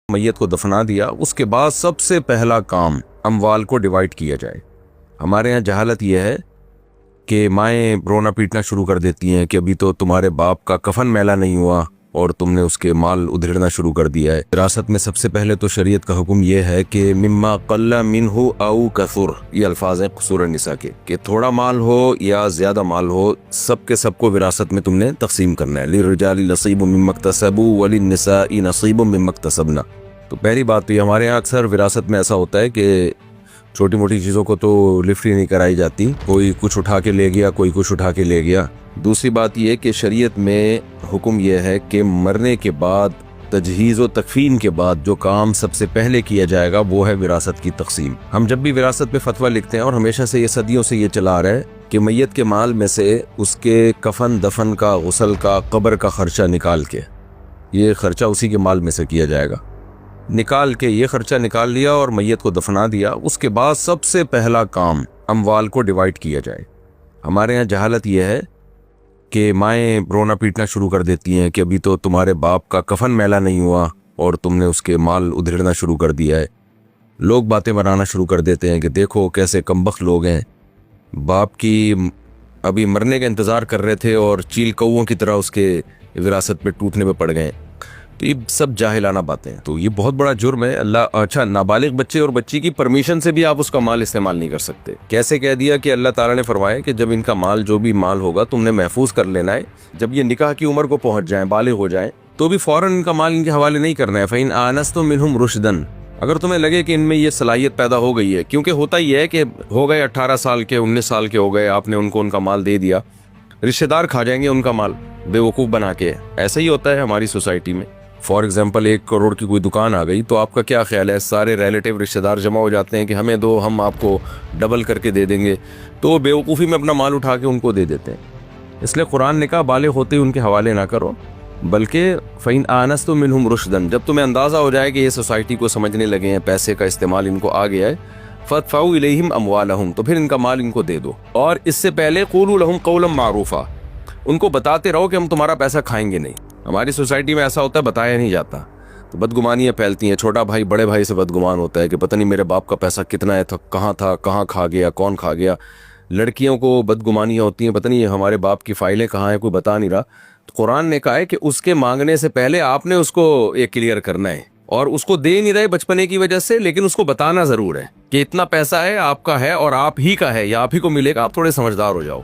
میت کو دفنا دیا، اس کے بعد سب سے پہلا کام اموال کو ڈیوائیڈ کیا جائے۔ ہمارے ہاں جہالت یہ ہے کہ مائیں رونا پیٹنا شروع کر دیتی ہیں کہ ابھی تو تمہارے باپ کا کفن میلا نہیں ہوا اور تم نے اس کے مال ادھیڑنا شروع کر دیا ہے۔ وراثت میں سب سے پہلے تو شریعت کا حکم یہ ہے کہ مما قل منہ او کثر، یہ الفاظ ہیں سورہ النساء کے، کہ تھوڑا مال ہو یا زیادہ مال ہو، سب کے سب کو وراثت میں تم نے تقسیم کرنا ہے۔ للرجال نصیب مما اکتسبوا وللنساء نصیب مما اکتسبن۔ تو پہلی بات تو یہ ہمارے یہاں اکثر وراثت میں ایسا ہوتا ہے کہ چھوٹی موٹی چیزوں کو تو لفٹ ہی نہیں کرائی جاتی، کوئی کچھ اٹھا کے لے گیا، کوئی کچھ اٹھا کے لے گیا۔ دوسری بات یہ کہ شریعت میں حکم یہ ہے کہ مرنے کے بعد تجہیز و تکفین کے بعد جو کام سب سے پہلے کیا جائے گا وہ ہے وراثت کی تقسیم۔ ہم جب بھی وراثت پہ فتویٰ لکھتے ہیں، اور ہمیشہ سے یہ صدیوں سے یہ چلا آ رہا ہے کہ میت کے مال میں سے اس کے کفن دفن کا، غسل کا، قبر کا خرچہ نکال کے، یہ خرچہ اسی کے مال میں سے کیا جائے گا، نکال کے یہ خرچہ نکال لیا اور میت کو دفنا دیا، اس کے بعد سب سے پہلا کام اموال کو ڈیوائیڈ کیا جائے۔ ہمارے ہاں جہالت یہ ہے کہ مائیں رونا پیٹنا شروع کر دیتی ہیں کہ ابھی تو تمہارے باپ کا کفن میلا نہیں ہوا اور تم نے اس کے مال ادھیڑنا شروع کر دیا ہے۔ لوگ باتیں بنانا شروع کر دیتے ہیں کہ دیکھو کیسے کمبخت لوگ ہیں، باپ کی ابھی مرنے کا انتظار کر رہے تھے اور چیل کووں کی طرح اس کے وراثت پہ ٹوٹنے پہ پڑ گئے۔ تو یہ سب جاہلانہ باتیں ہیں، تو یہ بہت بڑا جرم ہے۔ اچھا، نابالغ بچے اور بچی کی پرمیشن سے بھی آپ اس کا مال استعمال نہیں کر سکتے۔ کیسے کہہ دیا کہ اللہ تعالیٰ نے فرمایا کہ جب ان کا مال، جو بھی مال ہوگا، تم نے محفوظ کر لینا ہے، جب یہ نکاح کی عمر کو پہنچ جائیں، بالغ ہو جائیں، تو بھی فوراً ان کا مال ان کے حوالے نہیں کرنا ہے۔ فَإِنْ آنَسْتُم مِّنْهُمْ رُشْدًا، اگر تمہیں لگے کہ ان میں یہ صلاحیت پیدا ہو گئی ہے، کیونکہ ہوتا ہی ہے کہ ہو گئے 18 سال کے، 19 سال کے ہو گئے، آپ نے ان کو ان کا مال دے دیا، رشتہ دار کھا جائیں گے ان کا مال بے وقوف بنا کے۔ ایسا ہی ہوتا ہے ہماری سوسائٹی میں۔ فار ایگزامپل 1 کروڑ کی کوئی دکان آ گئی، تو آپ کا کیا خیال ہے؟ سارے ریلیٹیو رشتہ دار جمع ہو جاتے ہیں کہ ہمیں دو، ہم آپ کو ڈبل کر کے دے دیں گے، تو بے وقوفی میں اپنا مال اٹھا کے ان کو دے دیتے ہیں۔ اس لیے قرآن نے کہا بالغ ہوتے ہی ان کے حوالے نہ کرو، بلکہ فَإِنْ آنَسْتُم مِّنْهُمْ رُشْدًا، جب تمہیں اندازہ ہو جائے کہ یہ سوسائٹی کو سمجھنے لگے ہیں، پیسے کا استعمال ان کو آ گیا ہے، فَادْفَعُوا إِلَيْهِمْ أَمْوَالَهُمْ، تو پھر ان کا مال ان کو دے دو۔ اور اس سے پہلے قُولُوا لَهُمْ قَوْلًا مَّعْرُوفًا، ان کو بتاتے رہو کہ ہم تمہارا پیسہ کھائیں گے نہیں۔ ہماری سوسائٹی میں ایسا ہوتا ہے، بتایا نہیں جاتا، تو بدگمانیاں پھیلتی ہیں۔ چھوٹا بھائی بڑے بھائی سے بدگمان ہوتا ہے کہ پتہ نہیں میرے باپ کا پیسہ کتنا ہے، تھا کہاں کھا گیا، کون کھا گیا۔ لڑکیوں کو بدگمانیاں ہوتی ہیں، پتہ نہیں ہمارے باپ کی فائلیں کہاں ہیں، کوئی بتا نہیں رہا۔ تو قرآن نے کہا ہے کہ اس کے مانگنے سے پہلے آپ نے اس کو یہ کلیئر کرنا ہے، اور اس کو دے نہیں رہے بچپنے کی وجہ سے، لیکن اس کو بتانا ضرور ہے کہ اتنا پیسہ ہے، آپ کا ہے اور آپ ہی کا ہے، یا آپ ہی کو ملے گا، آپ تھوڑے سمجھدار ہو جاؤ۔